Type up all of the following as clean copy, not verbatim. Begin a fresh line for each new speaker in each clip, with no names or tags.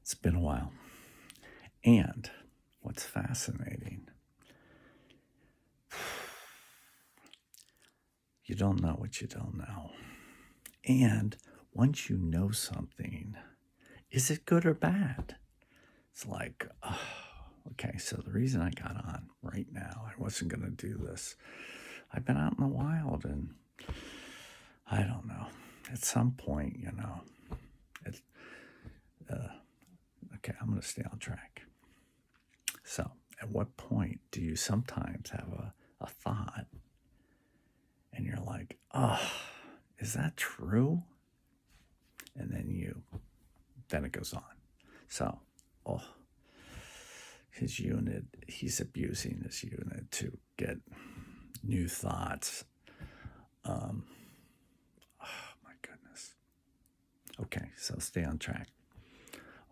It's been a while. And what's fascinating, you don't know what you don't know. And once you know something, is it good or bad? It's like, oh, okay, so the reason I got on right now, I wasn't going to do this. I've been out in the wild and I don't know. At some point, it, okay, I'm going to stay on track. So, at what point do you sometimes have a thought and you're like, oh, is that true? And then it goes on. So, his unit, he's abusing his unit to get new thoughts. Oh my goodness. Okay, so stay on track.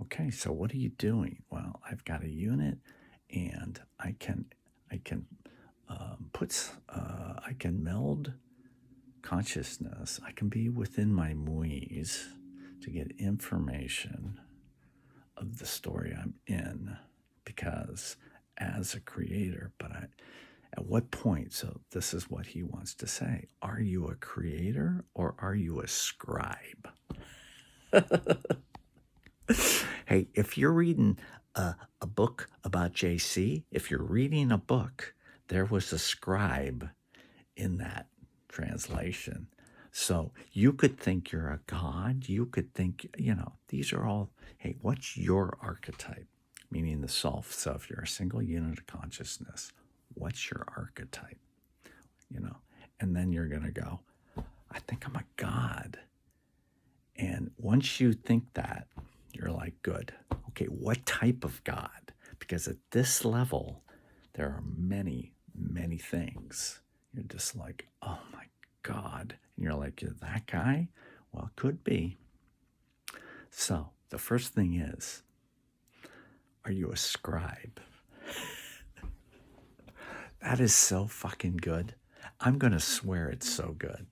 Okay, so what are you doing? Well, I've got a unit, and I can I can meld consciousness. I can be within my muis to get information of the story I'm in, because as a creator, at what point? So this is what he wants to say. Are you a creator or are you a scribe? Hey, if you're reading a book about JC, if you're reading a book, there was a scribe in that translation. So you could think you're a god. You could think, these are all, hey, what's your archetype? Meaning the self. So if you're a single unit of consciousness, what's your archetype? And then you're going to go, I think I'm a god. And once you think that, you're like, good. Okay, what type of God? Because at this level, there are many, many things. You're just like, oh my God. And you're like, you're that guy? Well, could be. So the first thing is, are you a scribe? That is so fucking good. I'm going to swear it's so good.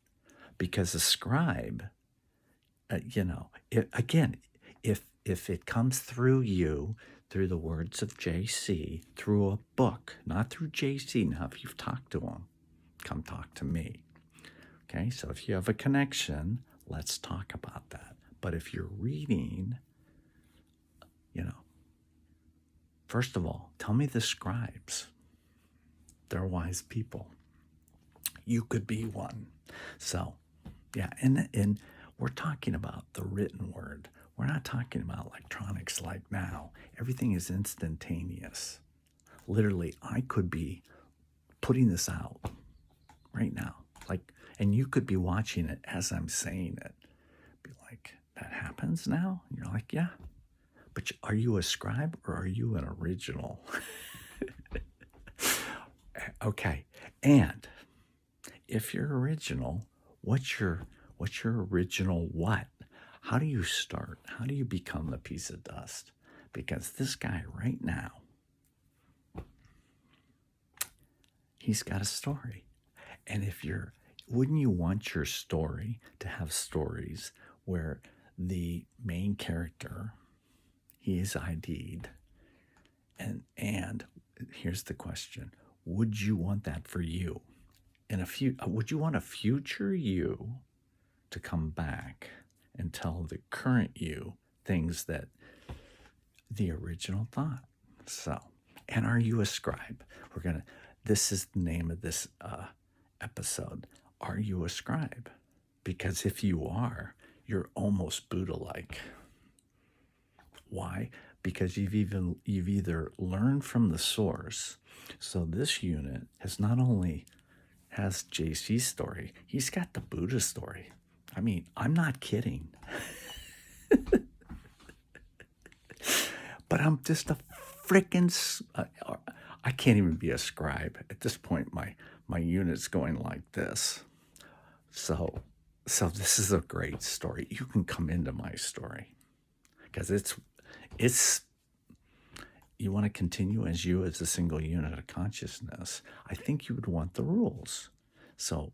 Because a scribe, if it comes through you, through the words of JC, through a book, not through JC. Now, if you've talked to him, come talk to me. Okay, so if you have a connection, let's talk about that. But if you're reading, first of all, tell me the scribes. They're wise people. You could be one. So, yeah, and we're talking about the written word. We're not talking about electronics like now. Everything is instantaneous. Literally, I could be putting this out right now. And you could be watching it as I'm saying it. Be like, that happens now? And you're like, yeah. But are you a scribe or are you an original? Okay. And if you're original, what's your original what? How do you start? How do you become the piece of dust? Because this guy right now, he's got a story. And wouldn't you want your story to have stories where the main character, he is ID'd, and here's the question: would you want that for you? Would you want a future you to come back and tell the current you things that the original thought? So, and are you a scribe? This is the name of this episode. Are you a scribe? Because if you are, you're almost Buddha-like. Why? Because you've either learned from the source. So this unit has JC's story. He's got the Buddha story. I mean, I'm not kidding. But I'm just a freaking... I can't even be a scribe. At this point, my unit's going like this. So this is a great story. You can come into my story. Because it's you want to continue as a single unit of consciousness. I think you would want the rules. So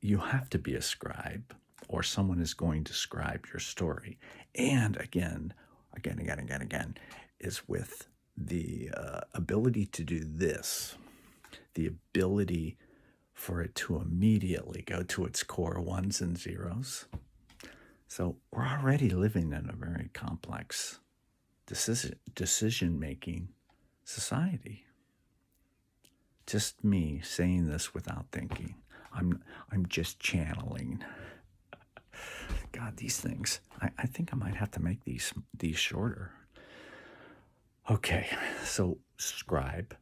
you have to be a scribe, or someone is going to scribe your story. And again, again, is with the ability to do this, the ability for it to immediately go to its core ones and zeros. So we're already living in a very complex decision-making society. Just me saying this without thinking. I'm just channeling. God, these things. I think I might have to make these shorter. Okay, so scribe.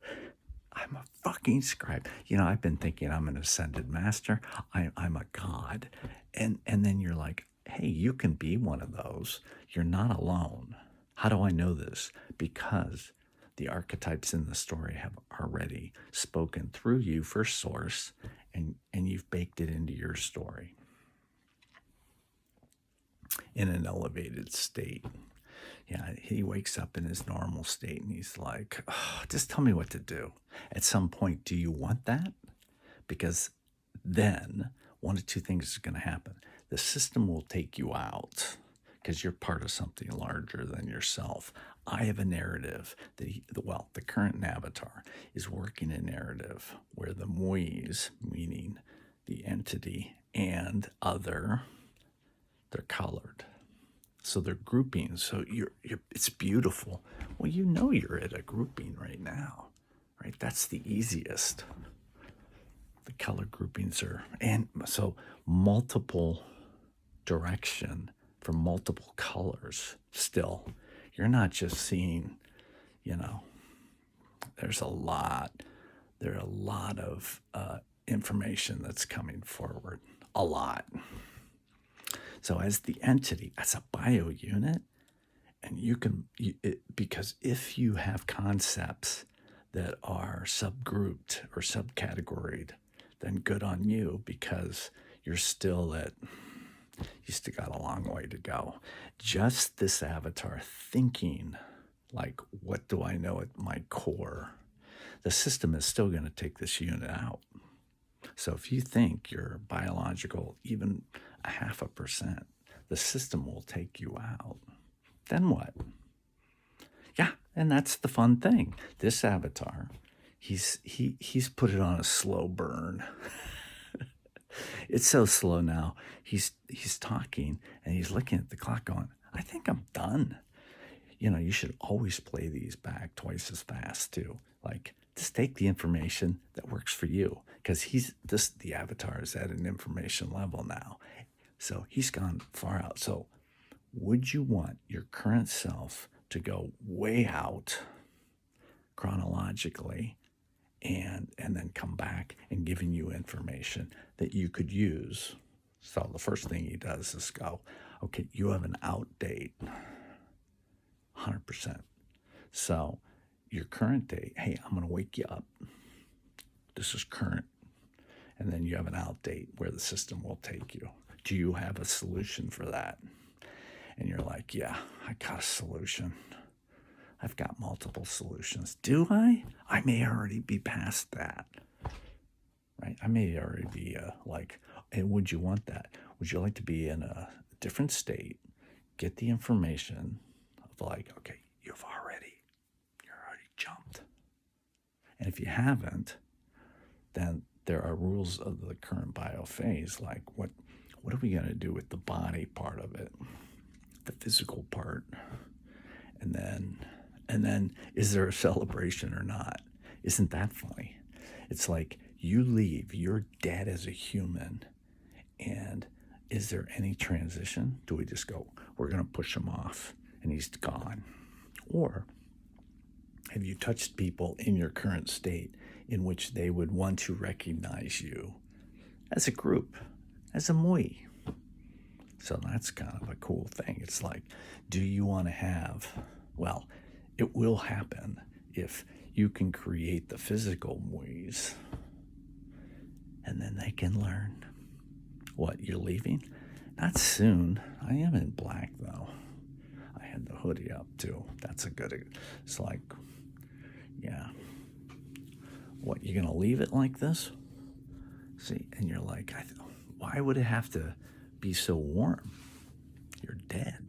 I'm a fucking scribe. You know, I've been thinking I'm an ascended master. I'm a god. And then you're like, hey, you can be one of those. You're not alone. How do I know this? Because the archetypes in the story have already spoken through you for source, and you've baked it into your story in an elevated state. Yeah, he wakes up in his normal state and he's like, oh, just tell me what to do. At some point, do you want that? Because then one of two things is going to happen. The system will take you out because you're part of something larger than yourself. I have a narrative that the current avatar is working a narrative where the muis, meaning the entity and other, they're colored. So they're grouping. So it's beautiful. Well, you know you're at a grouping right now, right? That's the easiest. The color groupings are, and so multiple direction for multiple colors still. You're not just seeing, there's a lot of information that's coming forward. A lot. So as the entity, as a bio unit, and because if you have concepts that are subgrouped or subcategoried, then good on you, because you still got a long way to go. Just this avatar thinking, like, what do I know at my core? The system is still going to take this unit out. So if you think you're biological, even 0.5%, the system will take you out. Then what? Yeah, and that's the fun thing. This avatar, he's put it on a slow burn. It's so slow now. He's talking and he's looking at the clock going, I think I'm done. You should always play these back twice as fast too. Like, just take the information that works for you, because the avatar is at an information level now. So he's gone far out. So would you want your current self to go way out chronologically and then come back and giving you information that you could use? So the first thing he does is go, okay, you have an out date, 100%. So your current date, hey, I'm going to wake you up. This is current. And then you have an out date where the system will take you. Do you have a solution for that? And you're like, yeah, I got a solution. I've got multiple solutions. Do I? I may already be past that, right? I may already be like, hey, would you want that? Would you like to be in a different state, get the information of like, okay, you're already jumped. And if you haven't, then there are rules of the current biophase, like what are we going to do with the body part of it, the physical part, and then is there a celebration or not? Isn't that funny? It's like you leave, you're dead as a human, and is there any transition? Do we just go, we're going to push him off and he's gone? Or have you touched people in your current state in which they would want to recognize you as a group, as a mui? So that's kind of a cool thing. It's like, do you want to have, well, it will happen if you can create the physical muis, and then they can learn. What, you're leaving? Not soon. I am in black, though. I had the hoodie up, too. That's a good, it's like, yeah. What, you're going to leave it like this? See, and you're like, why would it have to be so warm? You're dead.